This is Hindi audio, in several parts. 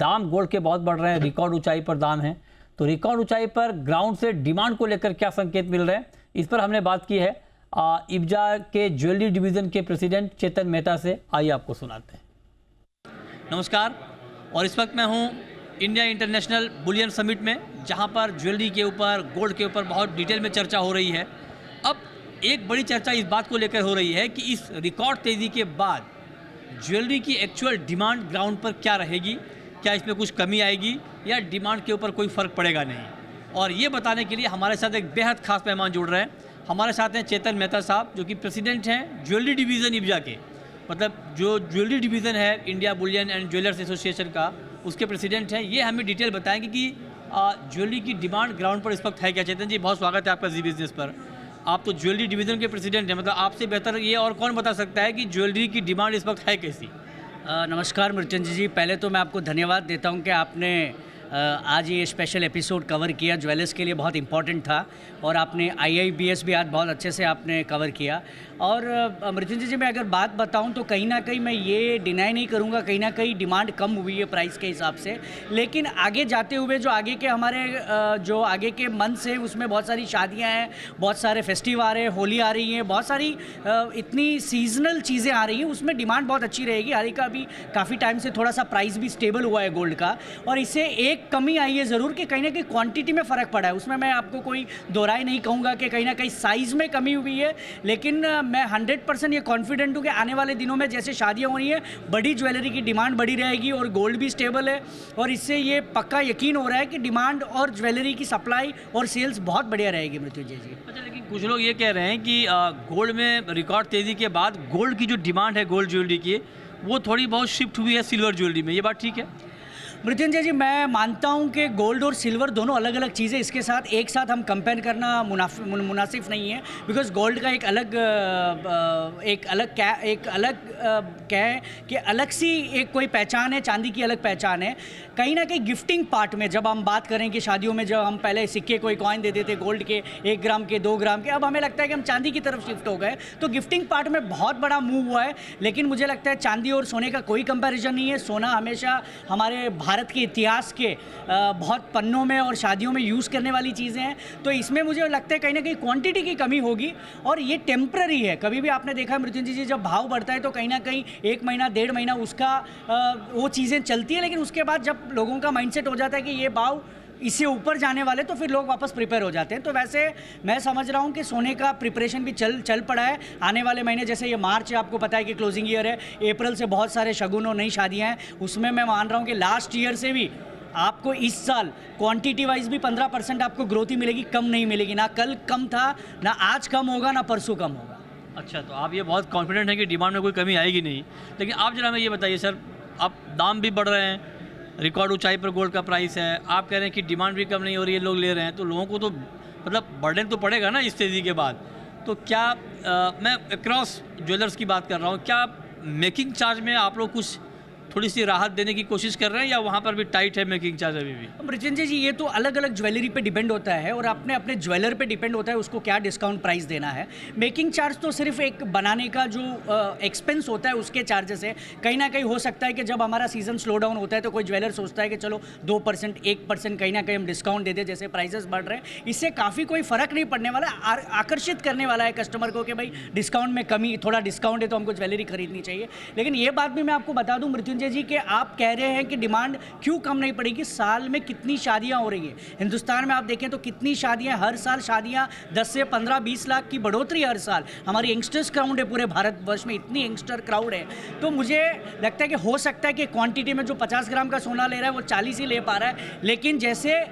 दाम गोल्ड के बहुत बढ़ रहे हैं, रिकॉर्ड ऊंचाई पर दाम है, तो रिकॉर्ड ऊंचाई पर ग्राउंड से डिमांड को लेकर क्या संकेत मिल रहे हैं, इस पर हमने बात की है इब्जा के ज्वेलरी डिवीजन के प्रेसिडेंट चेतन मेहता से। आइए आपको सुनाते हैं। नमस्कार, और इस वक्त मैं हूं इंडिया इंटरनेशनल बुलियन समिट में, जहां पर ज्वेलरी के ऊपर, गोल्ड के ऊपर बहुत डिटेल में चर्चा हो रही है। अब एक बड़ी चर्चा इस बात को लेकर हो रही है कि इस रिकॉर्ड तेज़ी के बाद ज्वेलरी की एक्चुअल डिमांड ग्राउंड पर क्या रहेगी, क्या इसमें कुछ कमी आएगी या डिमांड के ऊपर कोई फ़र्क पड़ेगा नहीं। और ये बताने के लिए हमारे साथ एक बेहद खास मेहमान जुड़ रहे हैं। हमारे साथ हैं चेतन मेहता साहब, जो कि प्रेसिडेंट हैं ज्वेलरी डिवीज़न इब्जा के, मतलब जो ज्वेलरी डिवीज़न है India Boolean and jewellers association का, उसके प्रेसिडेंट हैं। ये हमें डिटेल बताएंगे कि ज्वेलरी की डिमांड ग्राउंड पर इस वक्त है क्या। चेतन जी, बहुत स्वागत है आपका जी बिजनेस पर। आप तो ज्वेलरी डिवीज़न के प्रेसिडेंट हैं, मतलब आपसे बेहतर ये और कौन बता सकता है कि ज्वेलरी की डिमांड इस वक्त है कैसी। नमस्कार मृत्युंजय जी, पहले तो मैं आपको धन्यवाद देता हूं कि आपने आज ये स्पेशल एपिसोड कवर किया। ज्वेलर्स के लिए बहुत इम्पॉर्टेंट था और आपने IIBS भी आज बहुत अच्छे से आपने कवर किया। और मृत्युंजय जी, मैं अगर बात बताऊं तो कहीं ना कहीं मैं ये डिनाई नहीं करूंगा, कहीं ना कहीं डिमांड कम हुई है प्राइस के हिसाब से। लेकिन आगे जाते हुए जो आगे के हमारे जो आगे के मंथ्स हैं उसमें बहुत सारी शादियां हैं, बहुत सारे फेस्टिव आ रहे हैं, होली आ रही है, बहुत सारी इतनी सीजनल चीज़ें आ रही हैं, उसमें डिमांड बहुत अच्छी रहेगी। हाल ही का अभी काफ़ी टाइम से थोड़ा सा प्राइस भी स्टेबल हुआ है गोल्ड का, और इससे एक कमी आई है ज़रूर कि कहीं ना कहीं क्वांटिटी में फ़र्क पड़ा है। उसमें मैं आपको कोई दो राय नहीं कहूँगा कि कहीं ना कहीं साइज़ में कमी हुई है, लेकिन मैं 100% ये कॉन्फिडेंट हूँ कि आने वाले दिनों में जैसे शादियाँ हो रही हैं, बड़ी ज्वेलरी की डिमांड बढ़ी रहेगी और गोल्ड भी स्टेबल है। और इससे ये पक्का यकीन हो रहा है कि डिमांड और ज्वेलरी की सप्लाई और सेल्स बहुत बढ़िया रहेगी मृत्युंजय जी। अच्छा, लेकिन कुछ लोग ये कह रहे हैं कि गोल्ड में रिकॉर्ड तेज़ी के बाद गोल्ड की जो डिमांड है गोल्ड ज्वेलरी की, वो थोड़ी बहुत शिफ्ट हुई है सिल्वर ज्वेलरी में, ये बात ठीक है? मृत्युंजय जी, मैं मानता हूं कि गोल्ड और सिल्वर दोनों अलग अलग चीज़ें, इसके साथ एक साथ हम कंपेयर करना मुनासिब नहीं है। बिकॉज गोल्ड का एक अलग सी एक कोई पहचान है, चांदी की अलग पहचान है। कहीं ना कहीं गिफ्टिंग पार्ट में जब हम बात करें कि शादियों में जब हम पहले सिक्के कोई कॉइन देते थे गोल्ड के 1 ग्राम के 2 ग्राम के, अब हमें लगता है कि हम चांदी की तरफ शिफ्ट हो गए, तो गिफ्टिंग पार्ट में बहुत बड़ा मूव हुआ है। लेकिन मुझे लगता है चांदी और सोने का कोई कंपैरिजन नहीं है। सोना हमेशा हमारे भारत के इतिहास के बहुत पन्नों में और शादियों में यूज़ करने वाली चीज़ें हैं, तो इसमें मुझे लगता है कहीं ना कहीं क्वांटिटी की कमी होगी और ये टेम्पररी है। कभी भी आपने देखा है मृत्युंजय जी, जब भाव बढ़ता है तो कहीं ना कहीं 1 महीना 1.5 महीना उसका वो चीज़ें चलती है, लेकिन उसके बाद जब लोगों का माइंडसेट हो जाता है कि ये भाव इससे ऊपर जाने वाले, तो फिर लोग वापस प्रिपेयर हो जाते हैं। तो वैसे मैं समझ रहा हूँ कि सोने का प्रिपरेशन भी चल पड़ा है। आने वाले महीने जैसे ये मार्च है, आपको पता है कि क्लोजिंग ईयर है, अप्रैल से बहुत सारे शगुन और नई शादियाँ हैं, उसमें मैं मान रहा हूँ कि लास्ट ईयर से भी आपको इस साल क्वांटिटी वाइज भी 15% आपको ग्रोथ ही मिलेगी, कम नहीं मिलेगी। ना कल कम था, ना आज कम होगा, ना परसों कम होगा। अच्छा, तो आप ये बहुत कॉन्फिडेंट हैं कि डिमांड में कोई कमी आएगी नहीं। लेकिन आप जरा हमें ये बताइए सर, अब दाम भी बढ़ रहे हैं, रिकॉर्ड ऊंचाई पर गोल्ड का प्राइस है, आप कह रहे हैं कि डिमांड भी कम नहीं हो रही है, लोग ले रहे हैं, तो लोगों को तो मतलब बर्डन तो पड़ेगा ना इस तेज़ी के बाद। तो क्या मैं अक्रॉस ज्वेलर्स की बात कर रहा हूँ, क्या मेकिंग चार्ज में आप लोग कुछ थोड़ी सी राहत देने की कोशिश कर रहे हैं या वहाँ पर भी टाइट है मेकिंग चार्ज अभी भी? मृत्युंजय जी, ये तो अलग अलग ज्वेलरी पे डिपेंड होता है और अपने अपने ज्वेलर पे डिपेंड होता है उसको क्या डिस्काउंट प्राइस देना है। मेकिंग चार्ज तो सिर्फ एक बनाने का जो एक्सपेंस होता है उसके चार्जेस है। कहीं ना कहीं हो सकता है कि जब हमारा सीजन स्लो डाउन होता है तो कोई ज्वेलर सोचता है कि चलो 2% 1% कहीं ना कहीं हम डिस्काउंट दे दें, जैसे प्राइजेस बढ़ रहे हैं, इससे काफ़ी कोई फ़र्क नहीं पड़ने वाला। आकर्षित करने वाला है कस्टमर को कि भाई डिस्काउंट में कमी, थोड़ा डिस्काउंट है तो हमको ज्वेलरी खरीदनी चाहिए। लेकिन ये बात भी मैं आपको बता दूँ मृत्युंजय जी कि आप कह रहे हैं कि डिमांड क्यों कम नहीं पड़ेगी। साल में कितनी शादियां हो रही हैं हिंदुस्तान में, आप देखें तो कितनी शादियां, हर साल शादियां 10 से 15-20 लाख की बढ़ोतरी हर साल। हमारी यंगस्टर्स क्राउड है पूरे भारतवर्ष में, इतनी यंगस्टर क्राउड है। तो मुझे लगता है कि हो सकता है कि क्वांटिटी में जो 50 ग्राम का सोना ले रहा है वो 40 ही ले पा रहा है, लेकिन जैसे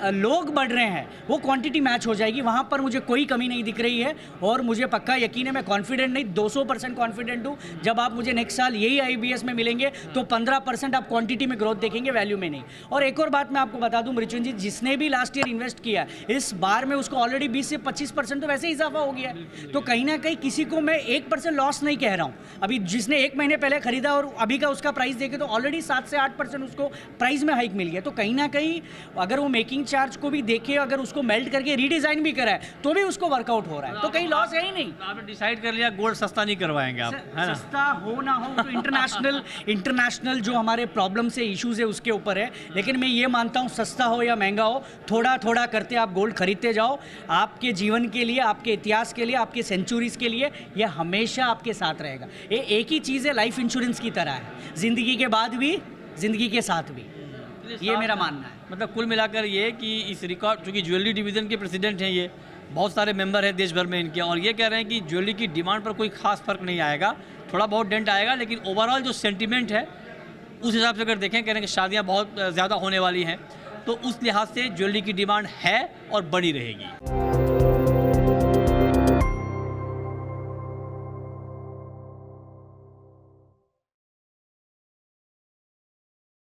लोग बढ़ रहे हैं वो क्वांटिटी मैच हो जाएगी, वहाँ पर मुझे कोई कमी नहीं दिख रही है। और मुझे पक्का यकीन है, मैं कॉन्फिडेंट नहीं 200% कॉन्फिडेंट हूँ, जब आप मुझे नेक्स्ट साल यही IBS में मिलेंगे तो 15% आप क्वांटिटी में ग्रोथ देखेंगे, वैल्यू में नहीं। और एक और बात मैं आपको बता दूँ मृत्युंजय, जिसने भी लास्ट ईयर इन्वेस्ट किया इस बार में उसको ऑलरेडी 20 से 25% तो वैसे ही इजाफा हो गया है। तो कहीं ना कहीं किसी को मैं 1% लॉस नहीं कह रहा हूँ। अभी जिसने 1 महीने पहले खरीदा और अभी का उसका प्राइस देखे तो ऑलरेडी 7 से 8% उसको प्राइस में हाइक मिल गया। तो कहीं ना कहीं अगर वो मेकिंग चार्ज को भी देखे, अगर उसको मेल्ट करके रीडिज़ाइन भी करा है तो भी उसको वर्कआउट हो रहा है, तो कहीं लॉस है ही नहीं। आपने डिसाइड कर लिया गोल्ड सस्ता नहीं करवाएंगे आप, है ना? सस्ता हो ना हो तो इंटरनेशनल जो हमारे प्रॉब्लम से इश्यूज है उसके ऊपर है, लेकिन मैं ये मानता हूँ सस्ता हो या महंगा हो, थोड़ा थोड़ा करते आप गोल्ड खरीदते जाओ। आपके जीवन के लिए, आपके इतिहास के लिए, आपके सेंचुरीज के लिए ये हमेशा आपके साथ रहेगा। ये एक ही चीज़ है, लाइफ इंश्योरेंस की तरह है, ज़िंदगी के बाद भी, ज़िंदगी के साथ भी। ये मेरा मानना है। मतलब कुल मिलाकर ये कि इस रिकॉर्ड, चूँकि ज्वेलरी डिवीज़न के प्रेसिडेंट हैं ये, बहुत सारे मेंबर हैं देश भर में इनके, और ये कह रहे हैं कि ज्वेलरी की डिमांड पर कोई खास फर्क नहीं आएगा, थोड़ा बहुत डेंट आएगा, लेकिन ओवरऑल जो सेंटिमेंट है उस हिसाब से अगर देखें, कह रहे हैं कि शादियाँ बहुत ज़्यादा होने वाली हैं, तो उस लिहाज से ज्वेलरी की डिमांड है और बनी रहेगी।